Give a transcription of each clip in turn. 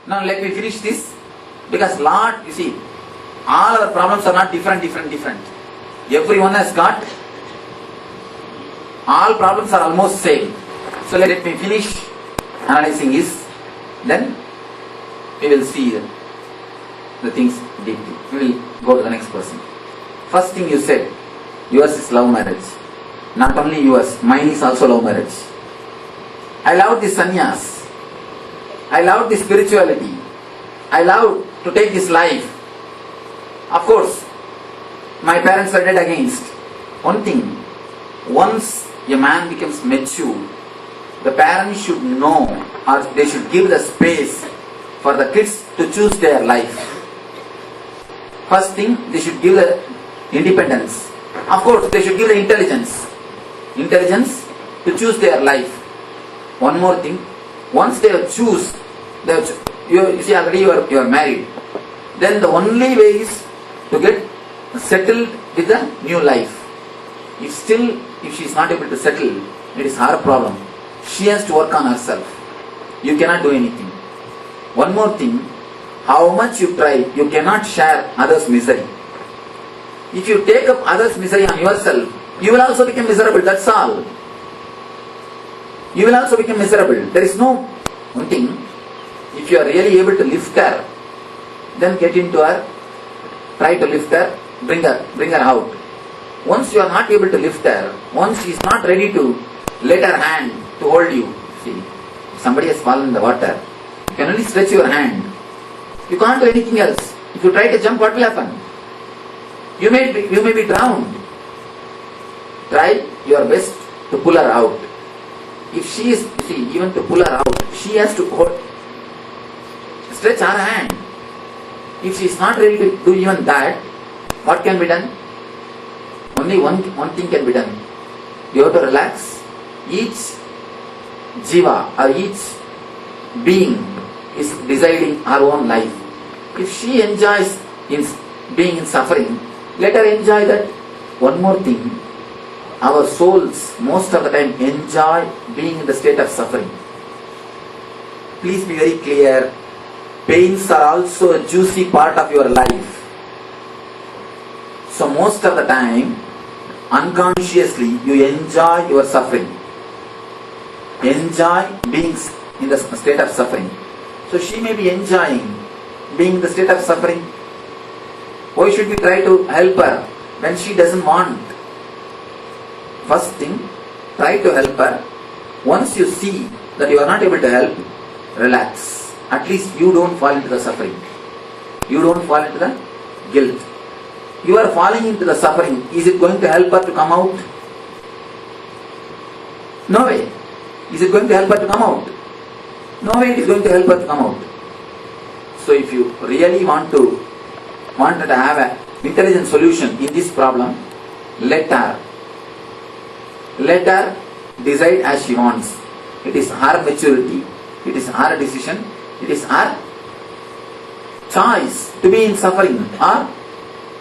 Now let me finish this. Because Lord, you see, all our problems are not different. Everyone has got, all problems are almost same. So let me finish analyzing this. Then we will see the things deeply. We will go to the next person. First thing you said, yours is love marriage. Not only yours, mine is also love marriage. I love this sannyas. I love this spirituality. I love to take this life. Of course, my parents were dead against. One thing, once a man becomes mature, the parents should know, or they should give the space for the kids to choose their life. First thing, they should give the independence. Of course, they should give the intelligence to choose their life. One more thing, once they choose, you see already you are married, then the only way is to get settled with the new life. If she is not able to settle, it is her problem. She has to work on herself. You cannot do anything. One more thing, how much you try, you cannot share others' misery. If you take up others' misery on yourself, you will also become miserable, that's all. You will also become miserable. There is no one thing, if you are really able to lift her, then get into her, try to lift her, bring her out. Once you are not able to lift her, once she is not ready to let her hand to hold you, see, if somebody has fallen in the water, you can only stretch your hand. You can't do anything else. If you try to jump, what will happen? You may be drowned. Try your best to pull her out. If she is, see, even to pull her out, she has to stretch her hand. If she is not ready to do even that, what can be done? Only one thing can be done. You have to relax. Each jiva or each being is deciding her own life. If she enjoys being in suffering, let her enjoy that. One more thing, our souls most of the time enjoy being in the state of suffering. Please be very clear, pains are also a juicy part of your life. So most of the time, unconsciously, you enjoy your suffering. Enjoy being in the state of suffering. So she may be enjoying being in the state of suffering. Why should we try to help her when she doesn't want? First thing, try to help her. Once you see that you are not able to help, relax. At least you don't fall into the suffering. You don't fall into the guilt. You are falling into the suffering. Is it going to help her to come out? No way. Is it going to help her to come out? No way it is going to help her to come out. So if you really wanted to have an intelligent solution in this problem, let her decide as she wants. It is her maturity. It is her decision. It is her choice to be in suffering or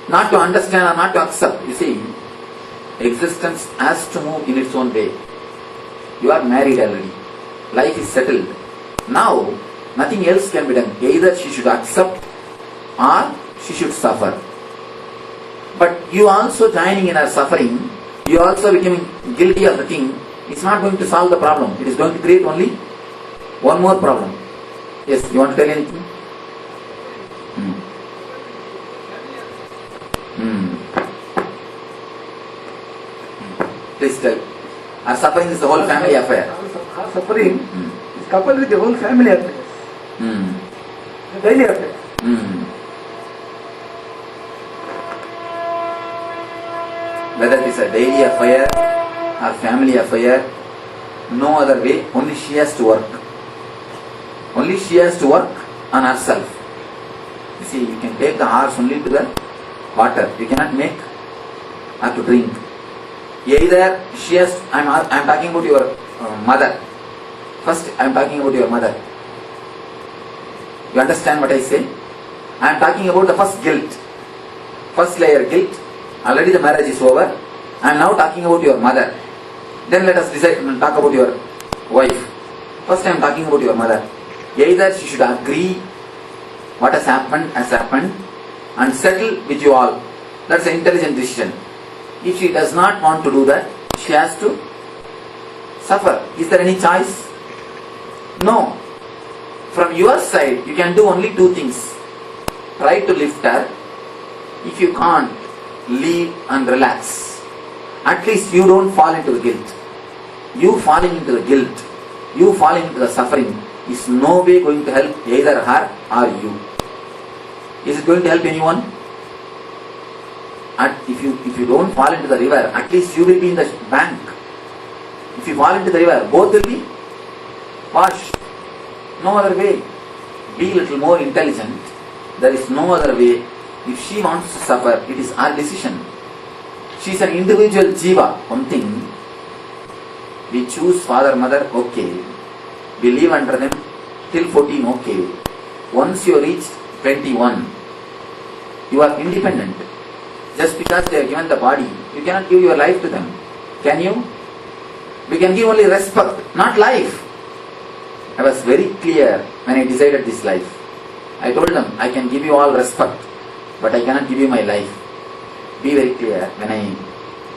not to understand or not to accept. You see, existence has to move in its own way. You are married already. Life is settled. Now, nothing else can be done. Either she should accept or she should suffer. But you also joining in her suffering, you also becoming guilty of the thing, it's not going to solve the problem. It is going to create only one more problem. Yes, you want to tell anything? Please tell. Our suffering is the whole family affair. Our suffering is coupled with the whole family affairs. The daily affairs. Whether it is a daily affair or family affair, no other way, only she has to work. Only she has to work on herself. You see, you can take the horse only to the water. You cannot make her to drink. Either she has, I am talking about your mother. First, I am talking about your mother. You understand what I say? I am talking about the first guilt. First layer guilt. Already the marriage is over. I am now talking about your mother. Then let us talk about your wife. First I am talking about your mother. Either she should agree What has happened, and settle with you all. That's an intelligent decision. If she does not want to do that, she has to suffer. Is there any choice? No. From your side, you can do only two things. Try to lift her. If you can't, leave and relax. At least you don't fall into the guilt. You falling into the guilt, you falling into the suffering is no way going to help either her or you. Is it going to help anyone? If you don't fall into the river, at least you will be in the bank. If you fall into the river, both will be washed. No other way. Be a little more intelligent. There is no other way. If she wants to suffer, it is our decision. She is an individual jiva. One thing, we choose father, mother, okay. We live under them till 14, okay. Once you reach 21, you are independent. Just because they have given the body, you cannot give your life to them. Can you? We can give only respect, not life. I was very clear when I decided this life. I told them, I can give you all respect, but I cannot give you my life. Be very clear. When I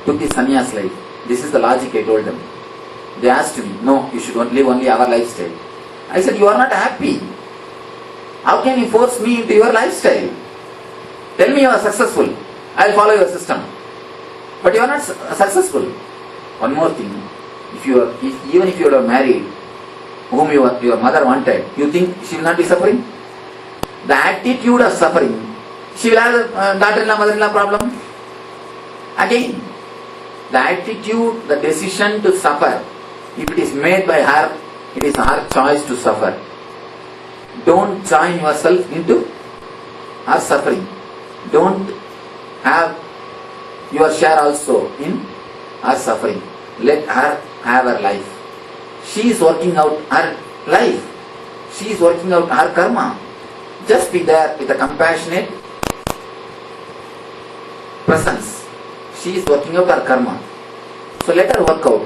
took the sannyas life, this is the logic I told them. They asked me, no, you should live only our lifestyle. I said, you are not happy. How can you force me into your lifestyle? Tell me you are successful. I will follow your system. But you are not successful. One more thing. Even if you are married, whom your mother wanted, you think she will not be suffering? The attitude of suffering, she will have a daughter-in-law, mother-in-law problem. Again, the attitude, the decision to suffer, if it is made by her, it is her choice to suffer. Don't join yourself into her suffering. Don't have your share also in her suffering. Let her have her life. She is working out her life. She is working out her karma. Just be there with a compassionate presence. She is working out her karma. So let her work out.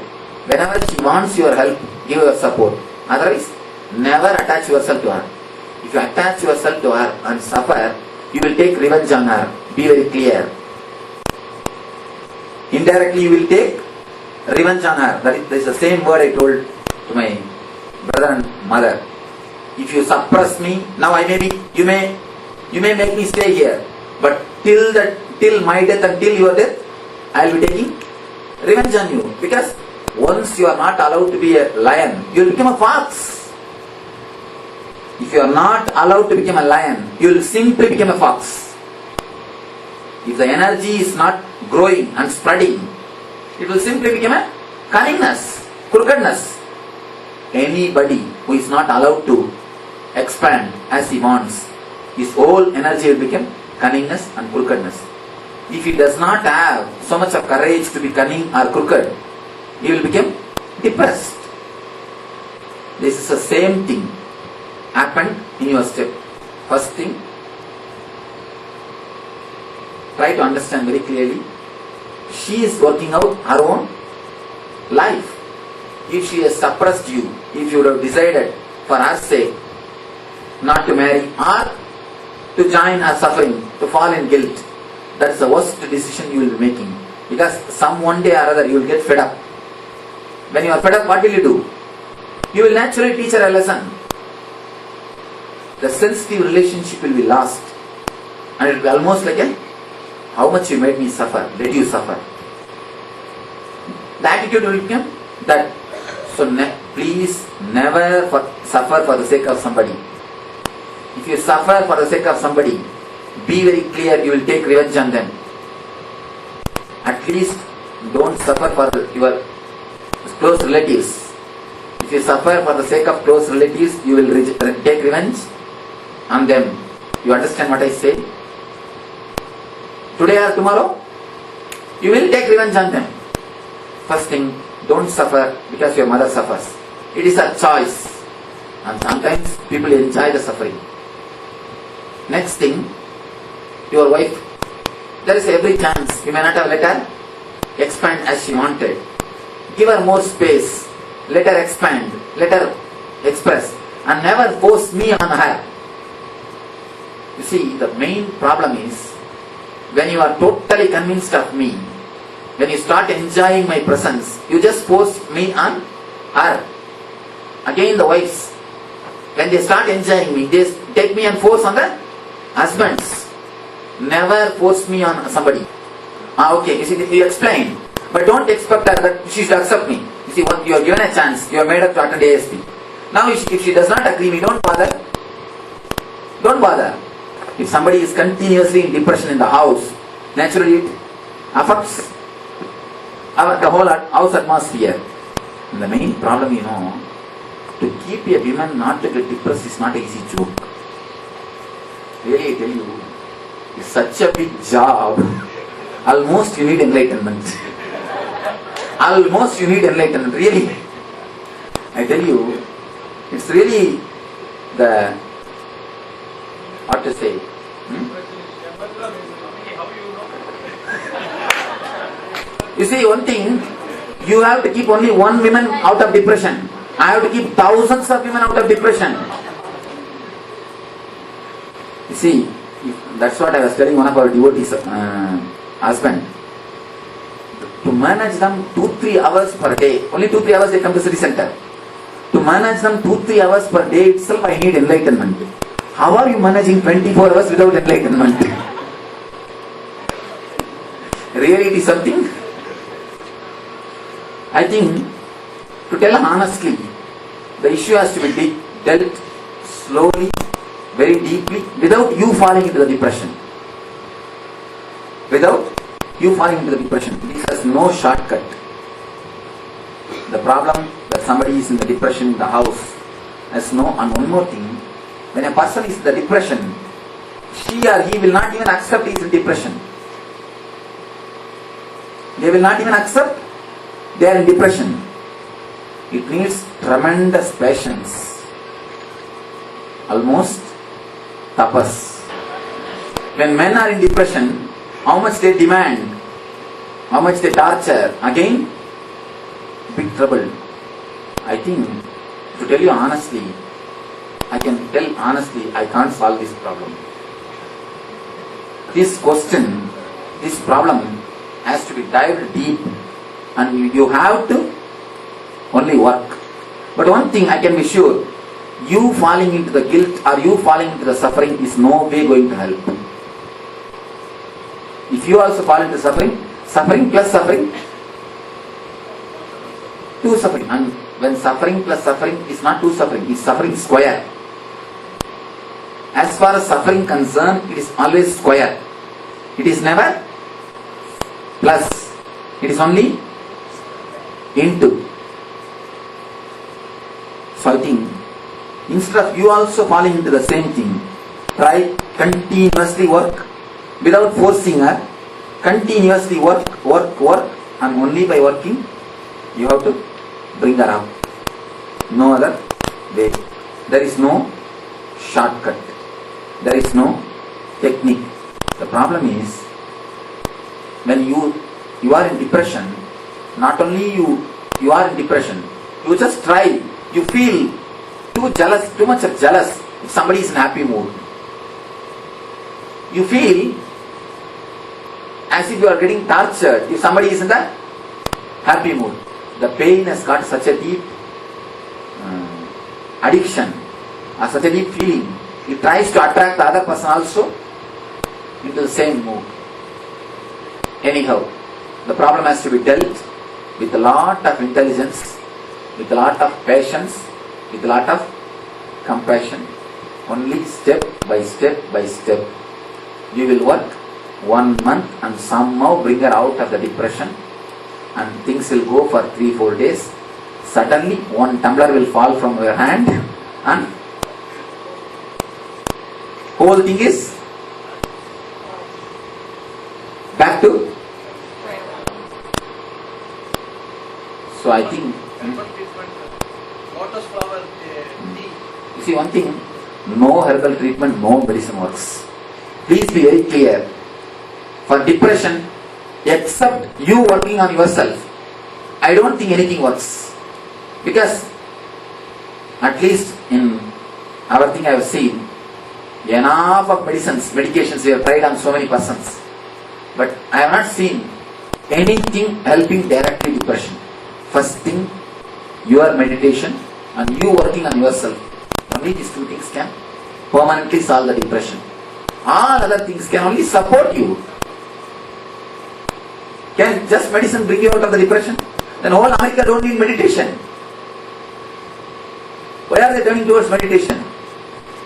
Whenever she wants your help, give her support. Otherwise, never attach yourself to her. If you attach yourself to her and suffer, you will take revenge on her. Be very clear. Indirectly you will take revenge on her. That is the same word I told to my brother and mother. If you suppress me, now you may make me stay here. But till my death, until your death, I will be taking revenge on you. Because once you are not allowed to be a lion, you will become a fox. If you are not allowed to become a lion, you will simply become a fox. If the energy is not growing and spreading, it will simply become a cunningness, crookedness. Anybody who is not allowed to expand as he wants, his whole energy will become cunningness and crookedness. If he does not have so much of courage to be cunning or crooked, he will become depressed. This is the same thing happened in your step. First thing, try to understand very clearly. She is working out her own life. If she has suppressed you, if you would have decided for her sake not to marry or to join her suffering, to fall in guilt, that's the worst decision you will be making. Because one day or other you will get fed up. When you are fed up, what will you do? You will naturally teach her a lesson. The sensitive relationship will be lost. And it will be almost like how much you made me suffer, let you suffer. The attitude will become that. So please never suffer for the sake of somebody. If you suffer for the sake of somebody, be very clear, you will take revenge on them. At least don't suffer for your close relatives. If you suffer for the sake of close relatives, you will take revenge on them. You understand what I say? Today or tomorrow, you will take revenge on them. First thing, don't suffer because your mother suffers. It is a choice. And sometimes people enjoy the suffering. Next thing, your wife, there is every chance you may not have let her expand as she wanted. Give her more space. Let her expand. Let her express. And never force me on her. You see, the main problem is when you are totally convinced of me, when you start enjoying my presence, you just force me on her. Again, the wives, when they start enjoying me, they take me and force on the husbands. Never force me on somebody. Okay, you see, you explain. But don't expect her that she should accept me. You see, you are given a chance, you are made up to attend ASP. Now, if she does not agree, we don't bother. Don't bother. If somebody is continuously in depression in the house, naturally it affects the whole house atmosphere. And the main problem, to keep a woman not to get depressed is not an easy joke. Really, I tell you, it's such a big job. Almost you need enlightenment. Almost you need enlightenment. Really, I tell you, it's really the, what to say? You see, one thing, you have to keep only one woman out of depression. I have to keep thousands of women out of depression. You see, that's what I was telling one of our devotees' husband. To manage them 2-3 hours per day, only 2-3 hours they come to city center. To manage them 2-3 hours per day itself, I need enlightenment. How are you managing 24 hours without enlightenment? Really, it is something. I think, to tell honestly, the issue has to be dealt slowly, very deeply, without you falling into the depression. Without you falling into the depression. This has no shortcut. The problem that somebody is in the depression in the house has no, and one more thing, when a person is in the depression, she or he will not even accept he is in depression. They will not even accept they are in depression. It needs tremendous patience. Almost tapas. When men are in depression, how much they demand, how much they torture, again, big trouble. I think, to tell you honestly, I can tell honestly, I can't solve this problem. This question, this problem has to be dived deep, and you have to only work. But one thing I can be sure, you falling into the guilt or you falling into the suffering is no way going to help. If you also fall into suffering, suffering plus suffering, two suffering. And when suffering plus suffering is not two suffering, it's suffering square. As far as suffering concerned, it is always square. It is never plus. It is only into. So I think, instead of you also falling into the same thing, try continuously work without forcing her. Continuously work, and only by working, you have to bring her up. No other way. There is no shortcut. There is no technique. The problem is, when you are in depression, not only you are in depression, you just try, you feel too much of jealous if somebody is in happy mood. You feel as if you are getting tortured if somebody is in the happy mood. The pain has got such a deep addiction or such a deep feeling. It tries to attract the other person also into the same mood. Anyhow, the problem has to be dealt with a lot of intelligence, with a lot of patience, with a lot of compassion. Only step by step by step. You will work 1 month and somehow bring her out of the depression, and things will go for 3-4 days. Suddenly 1 tumbler will fall from your hand and whole thing is back to. So I think Lotus flower tea. You see one thing, no herbal treatment, no medicine works. Please be very clear. For depression, except you working on yourself, I don't think anything works. Because, at least in our thing I have seen, Enough of medications we have tried on so many persons. But I have not seen anything helping directly depression. First thing, your meditation and you working on yourself. Only these two things can permanently solve the depression. All other things can only support you. Can just medicine bring you out of the depression? Then whole America don't need meditation. Why are they turning towards meditation?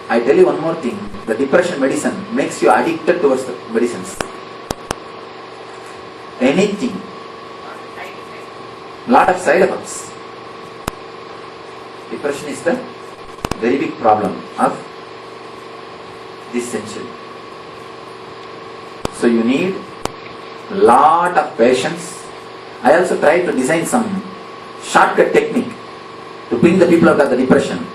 I tell you one more thing. The depression medicine makes you addicted towards the medicines. Anything. Lot of side effects. Depression is the very big problem of this century. So you need lot of patience. I also tried to design some shortcut technique to bring the people out of the depression.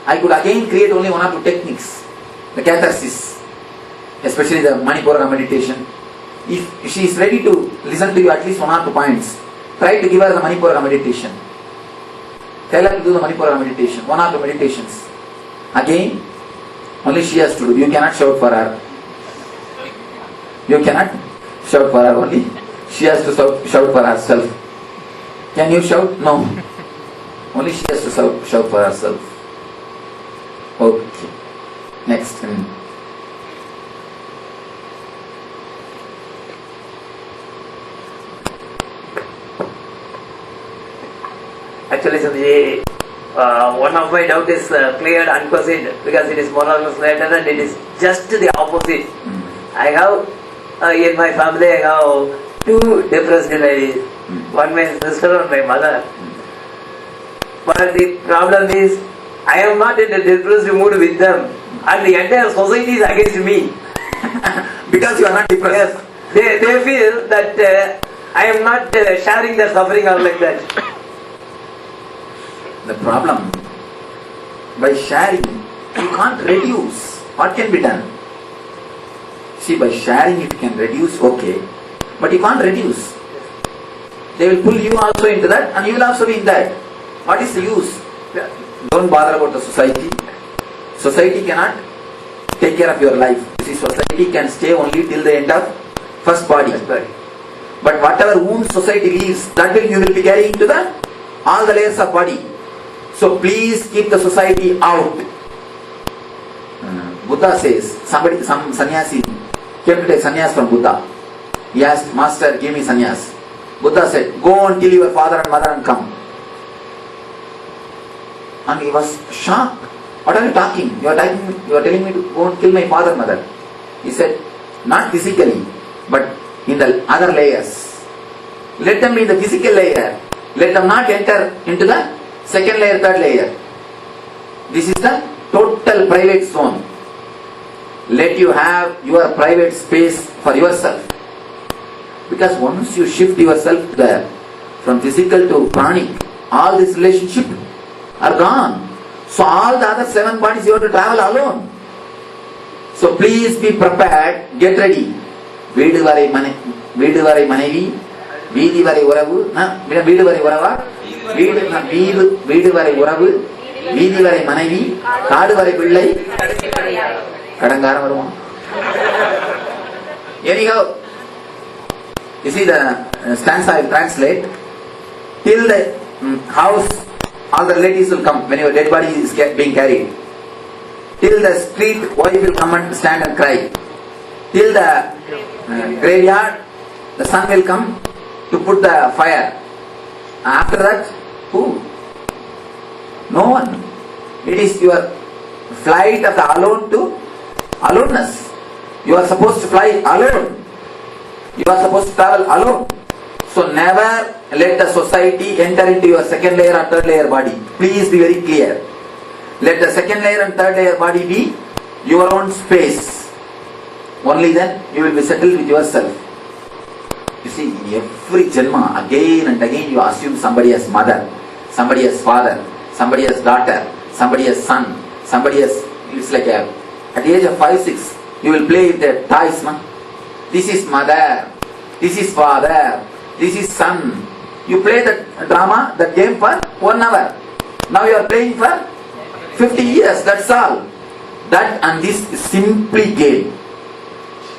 I could again create only one or two techniques. The catharsis, especially the Manipura meditation. If she is ready to listen to you at least one or two points, try to give her the Manipura meditation. Tell her to do the Manipura meditation, one or two meditations. Again, only she has to do. You cannot shout for her. You cannot shout for her only. She has to shout for herself. Can you shout? No. Only she has to shout for herself. Okay. Next. Actually, Swamiji, one of my doubt is cleared unquestioned because it is more or less later and it is just the opposite. I have in my family I have two depressed ladies, one my sister and my mother. But the problem is I am not in a depressed mood with them and the entire society is against me. Because you are not depressed. Yes, they feel that I am not sharing their suffering or like that. The problem, by sharing, you can't reduce. What can be done? See, by sharing you can reduce, okay, but you can't reduce. They will pull you also into that and you will also be in that. What is the use? Don't bother about the society. Society cannot take care of your life. See, society can stay only till the end of first body. But whatever wound society leaves, that will you will be carrying to the all the layers of body. So please keep the society out. Buddha says, some sannyasi came to take sannyas from Buddha. He asked, Master, give me sannyas. Buddha said, go and kill your father and mother and come. And he was shocked. What are you talking? You are telling me to go and kill my father and mother. He said, not physically, but in the other layers. Let them be in the physical layer. Let them not enter into the second layer, third layer. This is the total private zone. Let you have your private space for yourself. Because once you shift yourself there, from physical to pranic, all this relationship are gone. So all the other 7 bodies you have to travel alone. So please be prepared, get ready. வீடு வரை மனைவி, வீதி வரை உறவு, வீடு வரை உறவா, வீடு வரை உறவு, வீதி வரை மனைவி, காடு வரை பிள்ளை, கடங்காரம் வருவான். Anyhow, you see the stanza I will translate. Till the house, all the relatives will come when your dead body is being carried. Till the street, wife will come and stand and cry. Till the graveyard, the son will come to put the fire. After that, who? No one. It is your flight of the alone to aloneness. You are supposed to fly alone. You are supposed to travel alone. So never let the society enter into your second layer or third layer body. Please be very clear. Let the second layer and third layer body be your own space. Only then you will be settled with yourself. You see, in every janma, again and again you assume somebody as mother, somebody as father, somebody as daughter, somebody as son, somebody as... It's like at the age of 5, 6, you will play with the toys. This is mother, this is father, this is son. You play that drama, that game for 1 hour. Now you are playing for 50 years, that's all. that and this is simply game.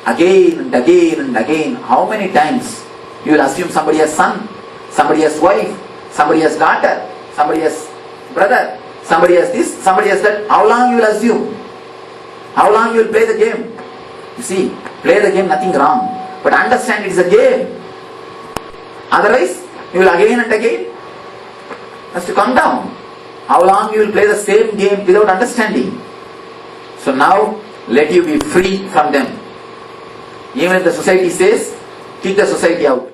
Again and again and again. How many times you will assume somebody has son, somebody has wife, somebody has daughter, somebody has brother, somebody has this, somebody has that. How long you will assume? How long you will play the game? You see, play the game, nothing wrong. But understand it is a game. Otherwise, you will again and again has to come down. How long you will play the same game without understanding? So now, let you be free from them. Even if the society says, kick the society out.